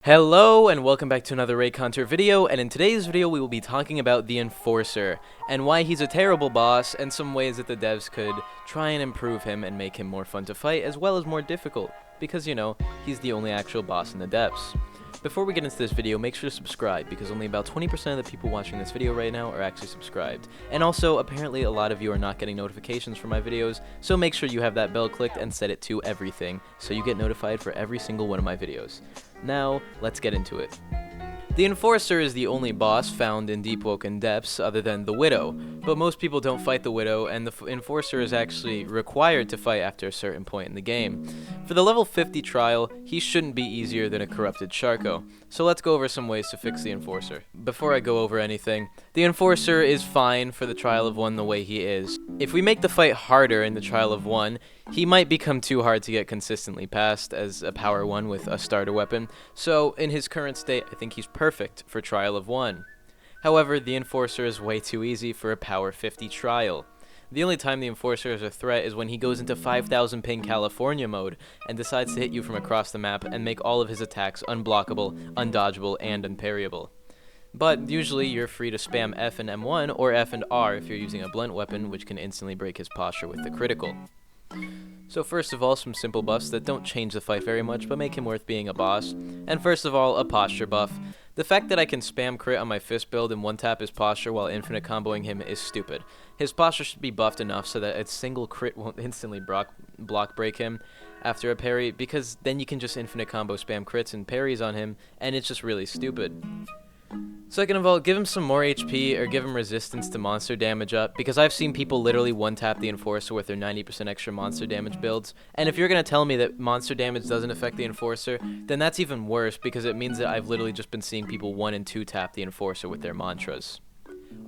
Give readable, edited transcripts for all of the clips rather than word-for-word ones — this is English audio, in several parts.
Hello and welcome back to another Reaconteur video, and in today's video we will be talking about the Enforcer and why he's a terrible boss and some ways that the devs could try and improve him and make him more fun to fight as well as more difficult, because you know, he's the only actual boss in the depths. Before we get into this video, make sure to subscribe because only about 20% of the people watching this video right now are actually subscribed. And also, apparently a lot of you are not getting notifications for my videos, so make sure you have that bell clicked and set it to everything so you get notified for every single one of my videos. Now, let's get into it. The Enforcer is the only boss found in Deepwoken depths other than the Widow, but most people don't fight the Widow, and the Enforcer is actually required to fight after a certain point in the game. For the level 50 trial, he shouldn't be easier than a corrupted Sharko, so let's go over some ways to fix the Enforcer. Before I go over anything, the Enforcer is fine for the trial of 1 the way he is. If we make the fight harder in the trial of 1, he might become too hard to get consistently past as a power 1 with a starter weapon, so in his current state I think he's perfect for trial of 1. However, the Enforcer is way too easy for a power 50 trial. The only time the Enforcer is a threat is when he goes into 5000 ping California mode and decides to hit you from across the map and make all of his attacks unblockable, undodgeable, and unparryable. But usually you're free to spam F and M1 or F and R if you're using a blunt weapon, which can instantly break his posture with the critical. So first of all, some simple buffs that don't change the fight very much but make him worth being a boss. And first of all, a posture buff. The fact that I can spam crit on my fist build and one-tap his posture while infinite comboing him is stupid. His posture should be buffed enough so that a single crit won't instantly block break him after a parry, because then you can just infinite combo spam crits and parries on him, and it's just really stupid. Second of all, give him some more HP or give him resistance to monster damage up, because I've seen people literally one-tap the Enforcer with their 90% extra monster damage builds, and if you're going to tell me that monster damage doesn't affect the Enforcer, then that's even worse, because it means that I've literally just been seeing people 1 and 2 tap the Enforcer with their mantras.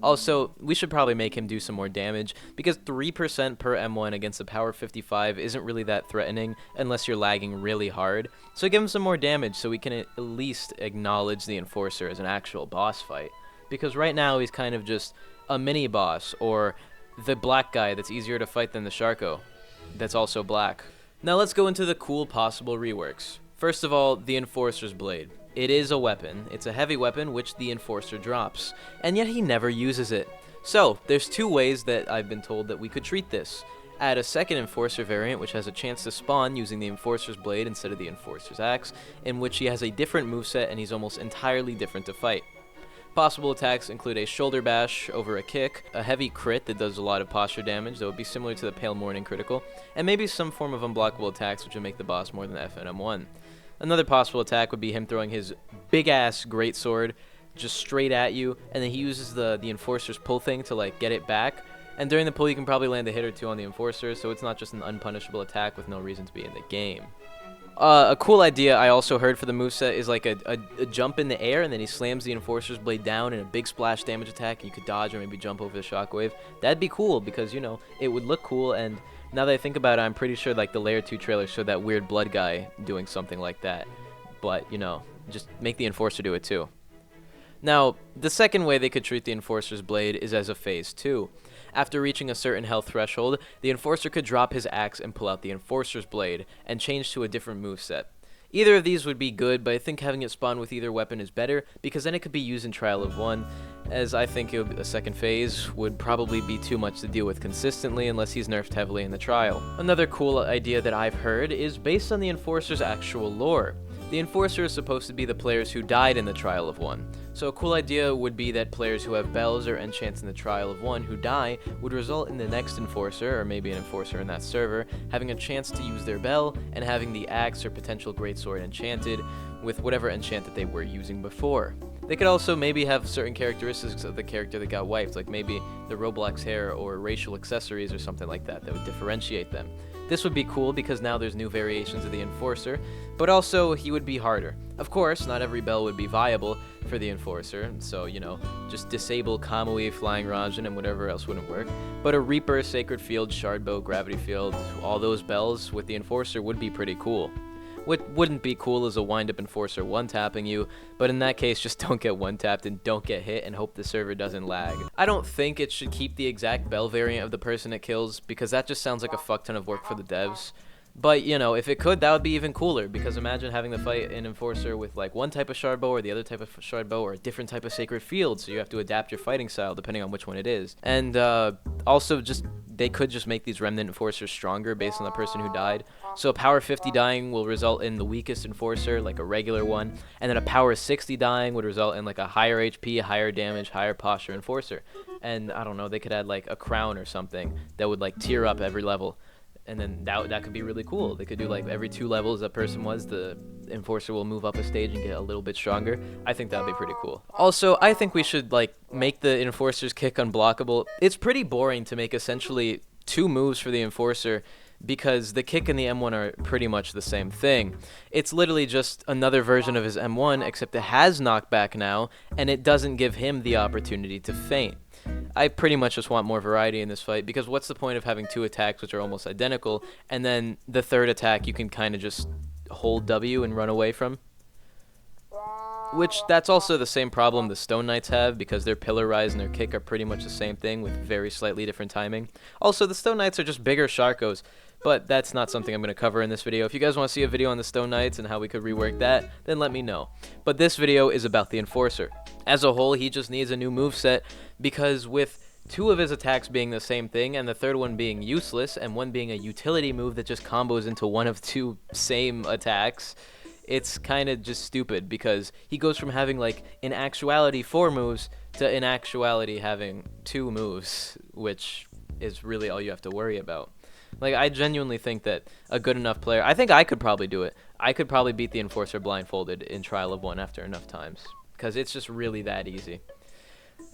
Also, we should probably make him do some more damage, because 3% per M1 against a power 55 isn't really that threatening unless you're lagging really hard, so give him some more damage so we can at least acknowledge the Enforcer as an actual boss fight, because right now he's kind of just a mini-boss, or the black guy that's easier to fight than the Sharko, that's also black. Now let's go into the cool possible reworks. First of all, the Enforcer's Blade. It is a weapon. It's a heavy weapon which the Enforcer drops, and yet he never uses it. So, there's 2 ways that I've been told that we could treat this. Add a second Enforcer variant which has a chance to spawn using the Enforcer's Blade instead of the Enforcer's Axe, in which he has a different moveset and he's almost entirely different to fight. Possible attacks include a shoulder bash over a kick, a heavy crit that does a lot of posture damage that would be similar to the Pale Morning critical, and maybe some form of unblockable attacks which would make the boss more than F and M1. Another possible attack would be him throwing his big-ass greatsword just straight at you, and then he uses the Enforcer's pull thing to like get it back. And during the pull, you can probably land a hit or 2 on the Enforcer, so it's not just an unpunishable attack with no reason to be in the game. A cool idea I also heard for the moveset is like a jump in the air, and then he slams the Enforcer's Blade down in a big splash damage attack, and you could dodge or maybe jump over the shockwave. That'd be cool because, you know, it would look cool, and now that I think about it, I'm pretty sure like the Layer 2 trailer showed that weird blood guy doing something like that. But, you know, just make the Enforcer do it too. Now, the second way they could treat the Enforcer's Blade is as a phase 2. After reaching a certain health threshold, the Enforcer could drop his axe and pull out the Enforcer's Blade and change to a different moveset. Either of these would be good, but I think having it spawn with either weapon is better, because then it could be used in Trial of 1, as I think a second phase would probably be too much to deal with consistently unless he's nerfed heavily in the trial. Another cool idea that I've heard is based on the Enforcer's actual lore. The Enforcer is supposed to be the players who died in the Trial of 1. So a cool idea would be that players who have bells or enchants in the Trial of 1 who die would result in the next Enforcer, or maybe an Enforcer in that server, having a chance to use their bell and having the axe or potential greatsword enchanted with whatever enchant that they were using before. They could also maybe have certain characteristics of the character that got wiped, like maybe the Roblox hair or racial accessories or something like that that would differentiate them. This would be cool because now there's new variations of the Enforcer, but also he would be harder. Of course, not every bell would be viable for the Enforcer, so, you know, just disable Kamui, Flying Rajan, and whatever else wouldn't work. But a Reaper, Sacred Field, Shardbow, Gravity Field, all those bells with the Enforcer would be pretty cool. What wouldn't be cool is a wind-up Enforcer one-tapping you, but in that case, just don't get one-tapped and don't get hit and hope the server doesn't lag. I don't think it should keep the exact bell variant of the person it kills, because that just sounds like a fuck ton of work for the devs. But, you know, if it could, that would be even cooler, because imagine having to fight an enforcer with, like, one type of shard bow or the other type of shard bow or a different type of sacred field, so you have to adapt your fighting style depending on which one it is. And also, just they could just make these remnant enforcers stronger based on the person who died. So a power 50 dying will result in the weakest enforcer, like a regular one, and then a power 60 dying would result in, like, a higher HP, higher damage, higher posture enforcer. And, I don't know, they could add, like, a crown or something that would, like, tier up every level. And then that could be really cool. They could do, like, every 2 levels that person was, the enforcer will move up a stage and get a little bit stronger. I think that would be pretty cool. Also, I think we should, like, make the enforcer's kick unblockable. It's pretty boring to make essentially 2 moves for the enforcer, because the kick and the M1 are pretty much the same thing. It's literally just another version of his M1, except it has knockback now, and it doesn't give him the opportunity to feint. I pretty much just want more variety in this fight, because what's the point of having 2 attacks which are almost identical, and then the third attack you can kind of just hold W and run away from? Which, that's also the same problem the Stone Knights have, because their Pillar Rise and their kick are pretty much the same thing with very slightly different timing. Also, the Stone Knights are just bigger Sharkos, but that's not something I'm going to cover in this video. If you guys want to see a video on the Stone Knights and how we could rework that, then let me know. But this video is about the Enforcer. As a whole, he just needs a new moveset, because with 2 of his attacks being the same thing, and the third one being useless, and one being a utility move that just combos into one of 2 same attacks, it's kind of just stupid, because he goes from having, like, in actuality 4 moves to in actuality having 2 moves, which is really all you have to worry about. Like, I genuinely think that a good enough player, I think I could probably do it. I could probably beat the Enforcer blindfolded in Trial of 1 after enough times, because it's just really that easy.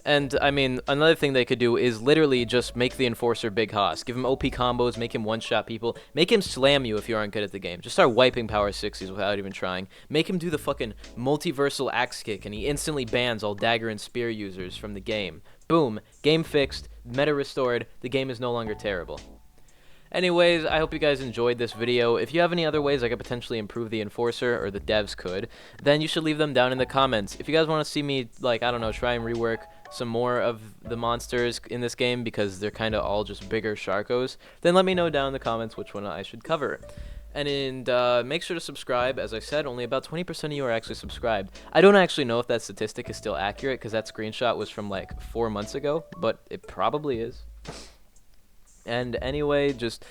And, I mean, another thing they could do is literally just make the Enforcer Big Hoss. Give him OP combos, make him one-shot people, make him slam you if you aren't good at the game. Just start wiping power 60s without even trying. Make him do the fucking multiversal axe kick, and he instantly bans all dagger and spear users from the game. Boom. Game fixed, meta restored, the game is no longer terrible. Anyways, I hope you guys enjoyed this video. If you have any other ways I could potentially improve the Enforcer, or the devs could, then you should leave them down in the comments. If you guys want to see me, like, I don't know, try and rework some more of the monsters in this game, because they're kind of all just bigger Sharkos, then let me know down in the comments which one I should cover. And make sure to subscribe. As I said, only about 20% of you are actually subscribed. I don't actually know if that statistic is still accurate, because that screenshot was from, like, 4 months ago, but it probably is. And anyway, just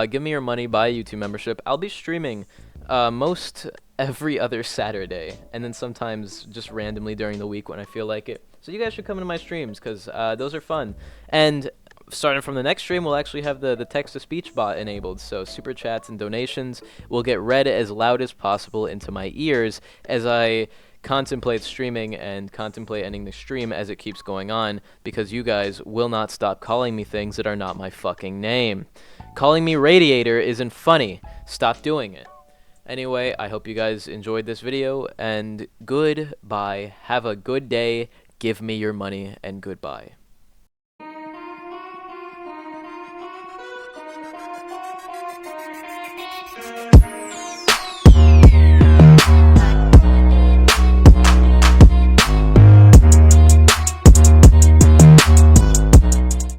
give me your money, buy a YouTube membership. I'll be streaming most every other Saturday, and then sometimes just randomly during the week when I feel like it. So you guys should come into my streams, because those are fun. And starting from the next stream, we'll actually have the text-to-speech bot enabled, so super chats and donations will get read as loud as possible into my ears as I contemplate streaming and contemplate ending the stream as it keeps going on, because you guys will not stop calling me things that are not my fucking name. Calling me Radiator isn't funny. Stop doing it. Anyway, I hope you guys enjoyed this video, and goodbye. Have a good day. Give me your money, and goodbye.